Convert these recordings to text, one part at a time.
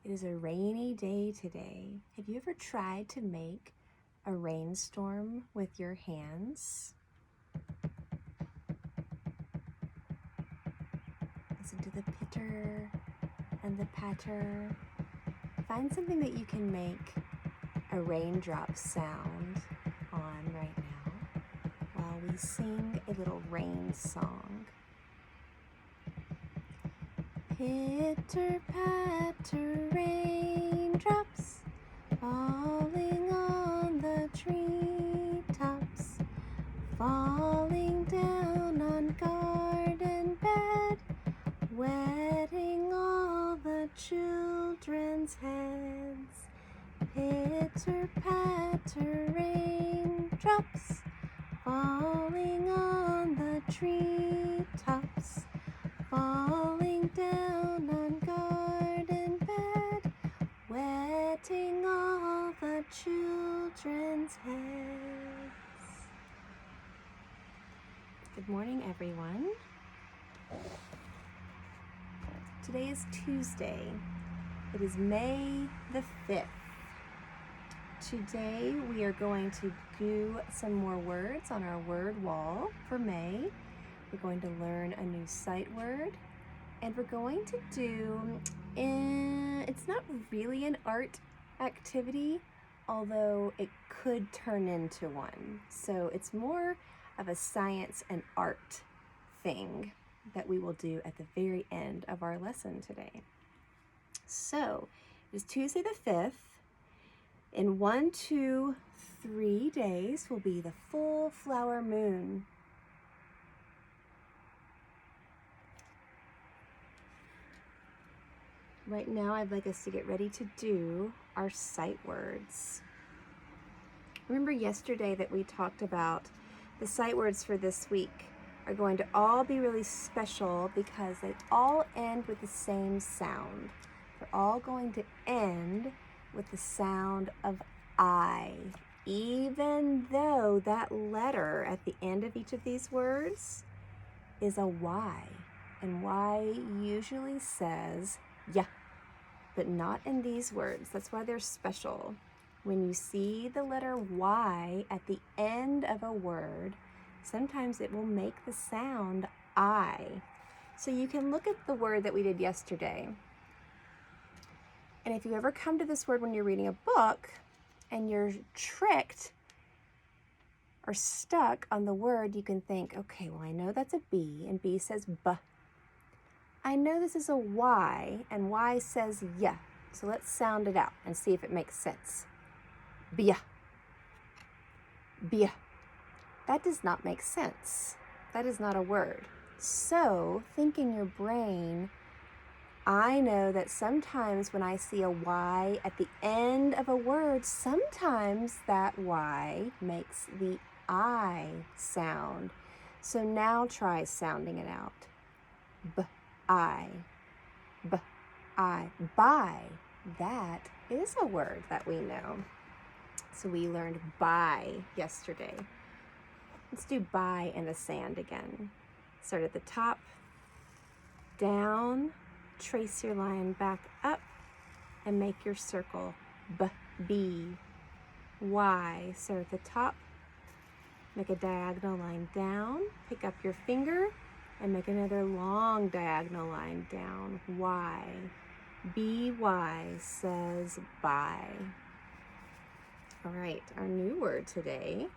It is a rainy day today. Have you ever tried to make a rainstorm with your hands? Listen to the pitter and the patter. Find something that you can make a raindrop sound on right now while we sing a little rain song. Pitter patter raindrops falling on the treetops, falling down on garden bed, wetting all the children's heads. Pitter patter raindrops falling on the treetops, falling down on garden bed, wetting all the children's heads. Good morning, everyone. Today is Tuesday. It is May the 5th. Today we are going to do some more words on our word wall for May. We're going to learn a new sight word, and we're going to do, it's not really an art activity, although it could turn into one. So it's more of a science and art thing that we will do at the very end of our lesson today. So it is Tuesday the 5th. In 1, 2, 3 days will be the full flower moon. Right now, I'd like us to get ready to do our sight words. Remember yesterday that we talked about the sight words for this week are going to all be really special because they all end with the same sound. They're all going to end with the sound of I, even though that letter at the end of each of these words is a Y. And Y usually says yeah, but not in these words. That's why they're special. When you see the letter Y at the end of a word, sometimes it will make the sound I. So you can look at the word that we did yesterday. And if you ever come to this word when you're reading a book and you're tricked or stuck on the word, you can think, okay, well, I know that's a B and B says B. I know this is a Y, and Y says yeah. So let's sound it out and see if it makes sense. Bia. Bia. That does not make sense. That is not a word. So think in your brain, I know that sometimes when I see a Y at the end of a word, sometimes that Y makes the I sound. So now try sounding it out. B-I. B-I. By. That is a word that we know. So we learned by yesterday. Let's do by in the sand again. Start at the top, down, trace your line back up, and make your circle. B, Y. Start at the top, make a diagonal line down, pick up your finger, and make another long diagonal line down. Y. B-Y says by. All right, our new word today.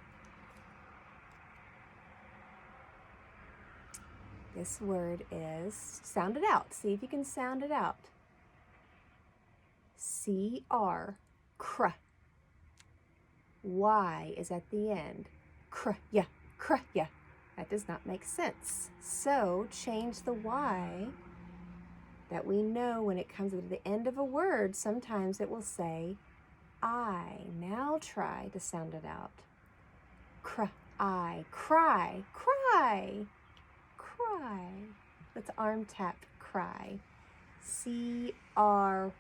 This word is, sound it out. See if you can sound it out. C-R, cr. Y is at the end. Cr, yeah, cr, yeah. That does not make sense. So change the Y that we know when it comes to the end of a word. Sometimes it will say I. Now try to sound it out. Cr, I, cry, cry. Cry. Let's arm tap cry. C-R-Y.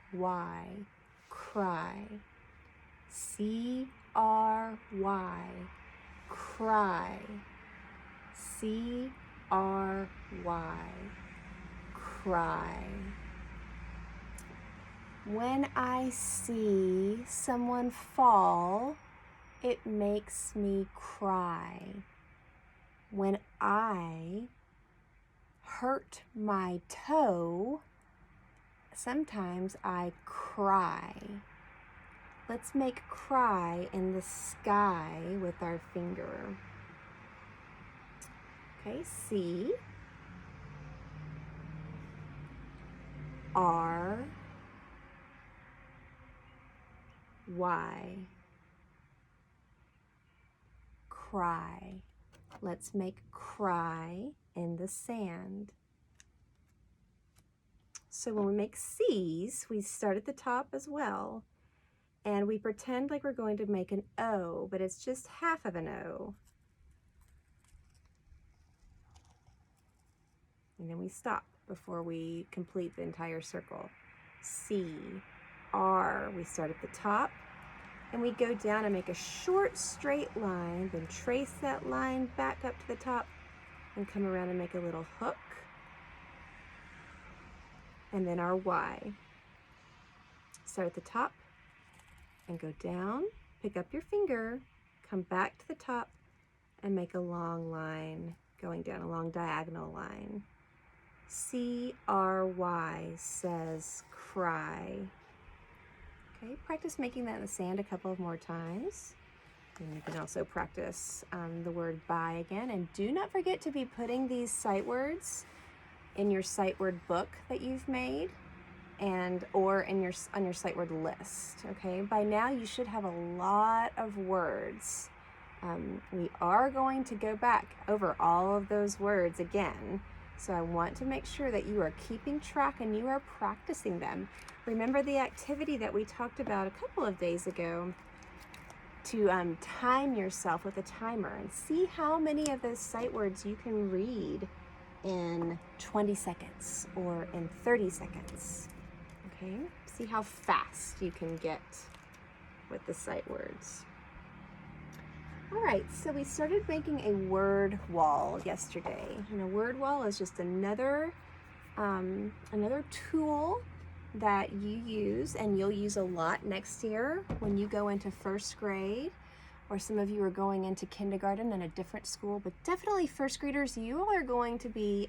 Cry. C-R-Y. Cry. C-R-Y. Cry. When I see someone fall, it makes me cry. When I hurt my toe, sometimes I cry. Let's make cry in the sky with our finger. Okay, C, R, Y, cry. Let's make cry in the sand. So when we make C's, we start at the top as well, and we pretend like we're going to make an O, but it's just half of an O. And then we stop before we complete the entire circle. C, R, we start at the top, and we go down and make a short straight line, then trace that line back up to the top and come around and make a little hook. And then our Y. Start at the top and go down, pick up your finger, come back to the top and make a long line going down, a long diagonal line. C-R-Y says cry. Okay, practice making that in the sand a couple of more times. And you can also practice the word bye again. And do not forget to be putting these sight words in your sight word book that you've made, or in on your sight word list. Okay, by now you should have a lot of words. We are going to go back over all of those words again, so I want to make sure that you are keeping track and you are practicing them. Remember the activity that we talked about a couple of days ago, to time yourself with a timer and see how many of those sight words you can read in 20 seconds or in 30 seconds. Okay, see how fast you can get with the sight words. All right, so we started making a word wall yesterday. And a word wall is just another tool that you use, and you'll use a lot next year when you go into first grade, or some of you are going into kindergarten in a different school, but definitely first graders, you all are going to be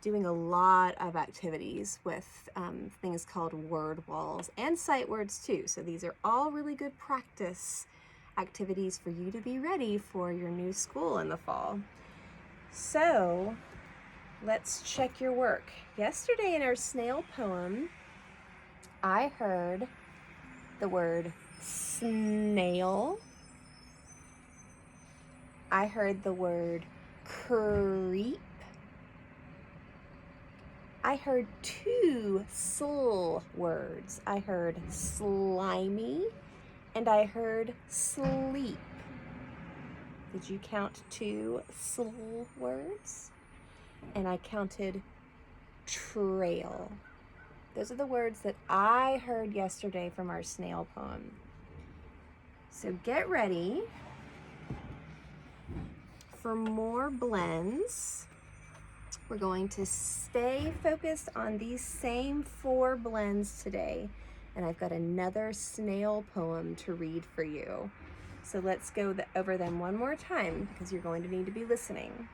doing a lot of activities with things called word walls and sight words too. So these are all really good practice activities for you to be ready for your new school in the fall. So let's check your work. Yesterday in our snail poem, I heard the word snail. I heard the word creep. I heard two sl words. I heard slimy and I heard sleep. Did you count two sl words? And I counted trail. Those are the words that I heard yesterday from our snail poem. So get ready for more blends. We're going to stay focused on these same 4 blends today. And I've got another snail poem to read for you. So let's go over them one more time because you're going to need to be listening.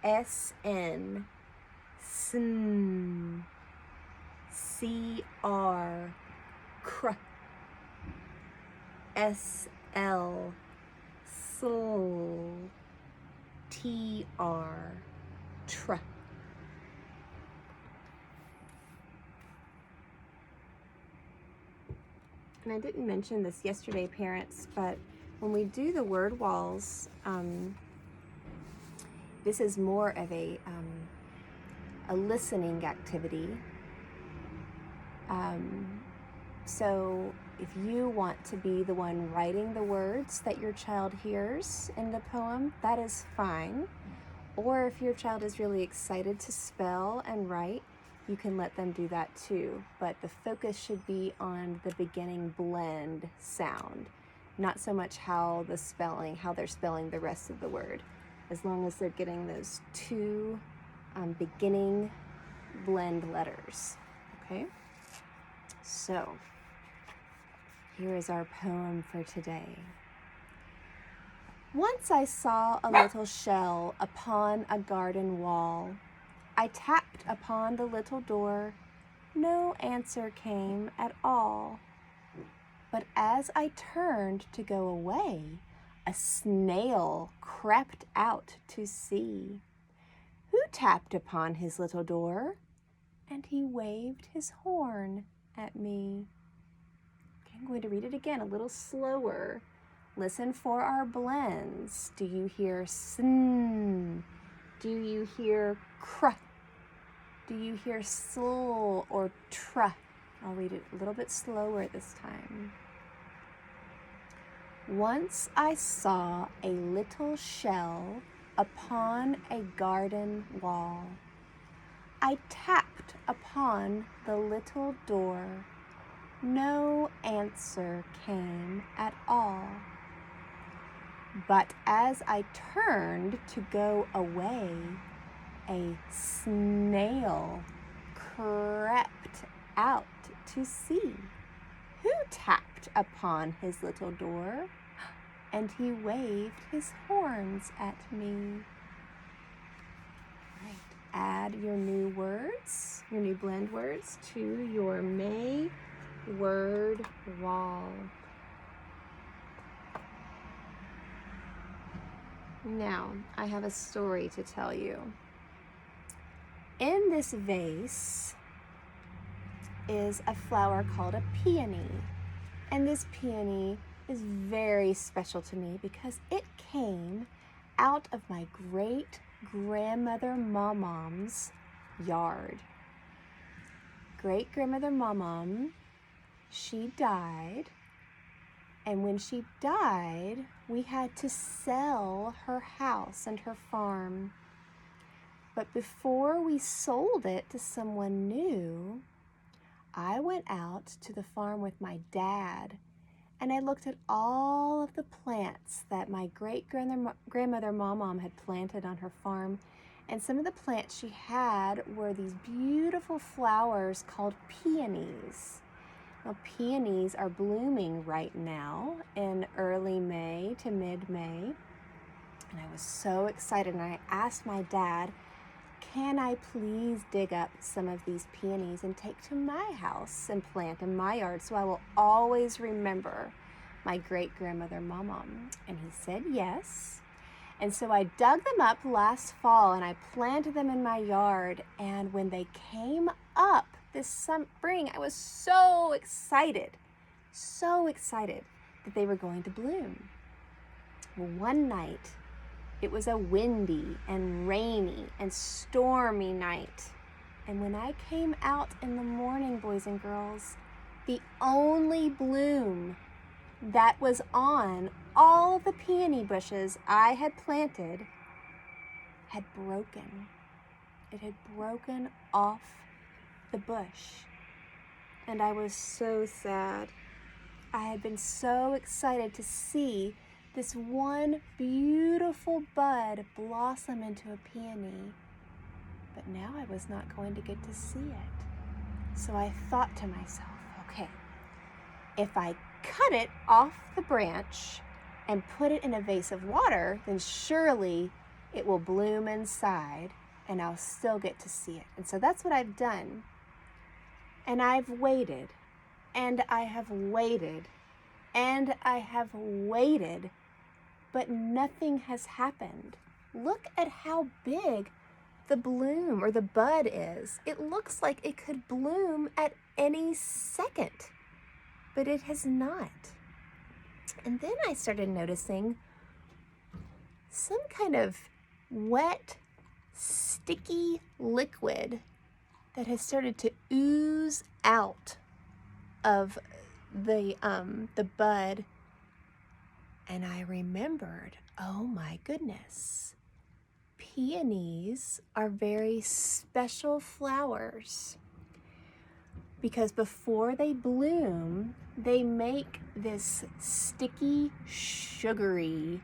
S-N, sn, C-R, cr, S-L, sl, T-R, tr. And I didn't mention this yesterday, parents, but when we do the word walls, this is more of a listening activity. So if you want to be the one writing the words that your child hears in the poem, that is fine. Or if your child is really excited to spell and write, you can let them do that too. But the focus should be on the beginning blend sound, not so much how they're spelling the rest of the word, as long as they're getting those 2 beginning blend letters, okay? So, here is our poem for today. Once I saw a little shell upon a garden wall. I tapped upon the little door. No answer came at all. But as I turned to go away, a snail crept out to see. Who tapped upon his little door? And he waved his horn at me. Okay, I'm going to read it again a little slower. Listen for our blends. Do you hear sn? Do you hear cr? Do you hear sl or tr? I'll read it a little bit slower this time. Once I saw a little shell upon a garden wall. I tapped upon the little door. No answer came at all. But as I turned to go away, a snail crept out to see. Who tapped upon his little door? And he waved his horns at me. Right. Add your new words, your new blend words to your May word wall. Now, I have a story to tell you. In this vase is a flower called a peony. And this peony is very special to me because it came out of my great-grandmother Mom's yard. Great-grandmother Mom, she died. And when she died, we had to sell her house and her farm. But before we sold it to someone new, I went out to the farm with my dad and I looked at all of the plants that my great-grandmother Mom had planted on her farm. And some of the plants she had were these beautiful flowers called peonies. Well, peonies are blooming right now in early May to mid-May. And I was so excited, and I asked my dad, can I please dig up some of these peonies and take to my house and plant in my yard so I will always remember my great-grandmother Mom? And he said yes. And so I dug them up last fall and I planted them in my yard. And when they came up this spring, I was so excited that they were going to bloom. Well, one night, it was a windy and rainy and stormy night. And when I came out in the morning, boys and girls, the only bloom that was on all of the peony bushes I had planted had broken. It had broken off the bush. And I was so sad. I had been so excited to see this one beautiful bud blossom into a peony. But now I was not going to get to see it. So I thought to myself, okay, if I cut it off the branch and put it in a vase of water, then surely it will bloom inside and I'll still get to see it. And so that's what I've done. And I've waited, and I have waited, and I have waited, but nothing has happened. Look at how big the bloom or the bud is. It looks like it could bloom at any second, but it has not. And then I started noticing some kind of wet, sticky liquid that has started to ooze out of the bud. And I remembered, oh my goodness, peonies are very special flowers because before they bloom, they make this sticky, sugary,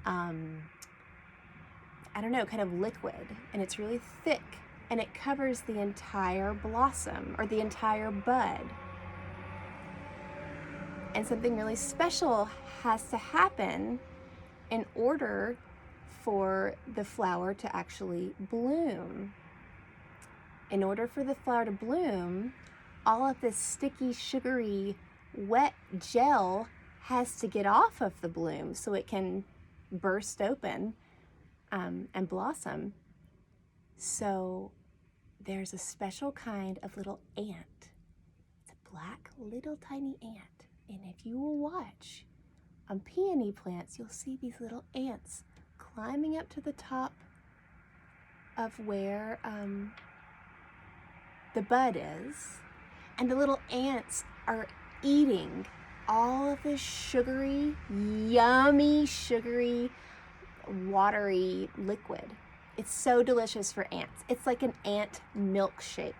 kind of liquid, and it's really thick. And it covers the entire blossom or the entire bud. And something really special has to happen in order for the flower to actually bloom. In order for the flower to bloom, all of this sticky, sugary, wet gel has to get off of the bloom so it can burst open and blossom. So there's a special kind of little ant. It's a black little tiny ant. And if you will watch on peony plants, you'll see these little ants climbing up to the top of where the bud is. And the little ants are eating all of this sugary, yummy, sugary, watery liquid. It's so delicious for ants. It's like an ant milkshake.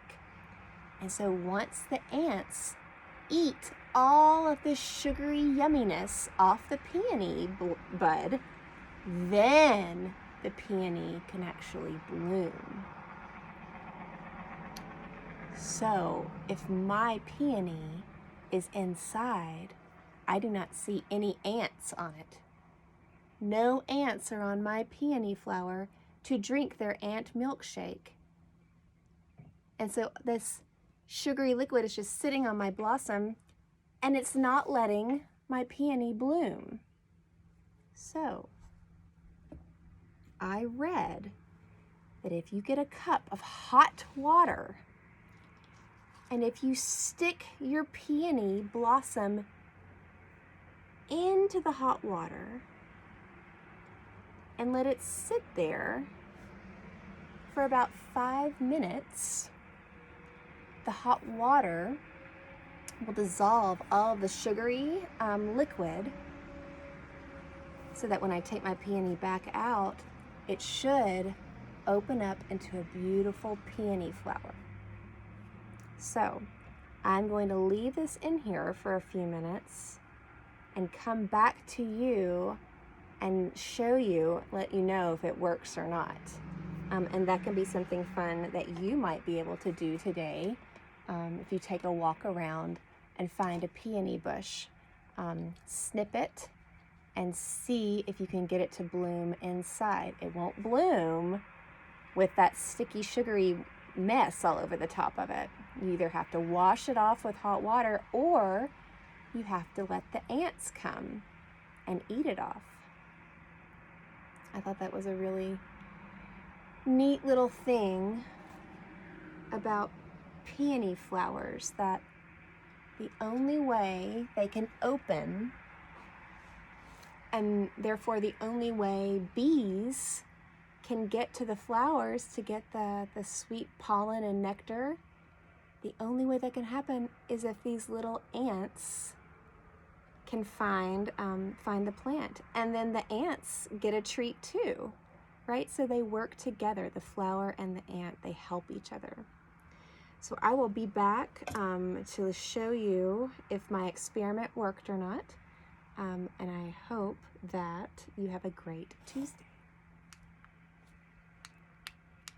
And so once the ants eat all of this sugary yumminess off the peony bud, then the peony can actually bloom. So if my peony is inside, I do not see any ants on it. No ants are on my peony flower to drink their ant milkshake. And so this sugary liquid is just sitting on my blossom, and it's not letting my peony bloom. So I read that if you get a cup of hot water and if you stick your peony blossom into the hot water and let it sit there for about 5 minutes, the hot water will dissolve all the sugary liquid so that when I take my peony back out, it should open up into a beautiful peony flower. So I'm going to leave this in here for a few minutes and come back to you and show you, let you know if it works or not. And that can be something fun that you might be able to do today if you take a walk around and find a peony bush. Snip it and see if you can get it to bloom inside. It won't bloom with that sticky, sugary mess all over the top of it. You either have to wash it off with hot water or you have to let the ants come and eat it off. I thought that was a really neat little thing about peony flowers, that the only way they can open, and therefore the only way bees can get to the flowers to get the sweet pollen and nectar, the only way that can happen is if these little ants can find the plant. And then the ants get a treat too, right? So they work together, the flower and the ant, they help each other. So I will be back to show you if my experiment worked or not. And I hope that you have a great Tuesday.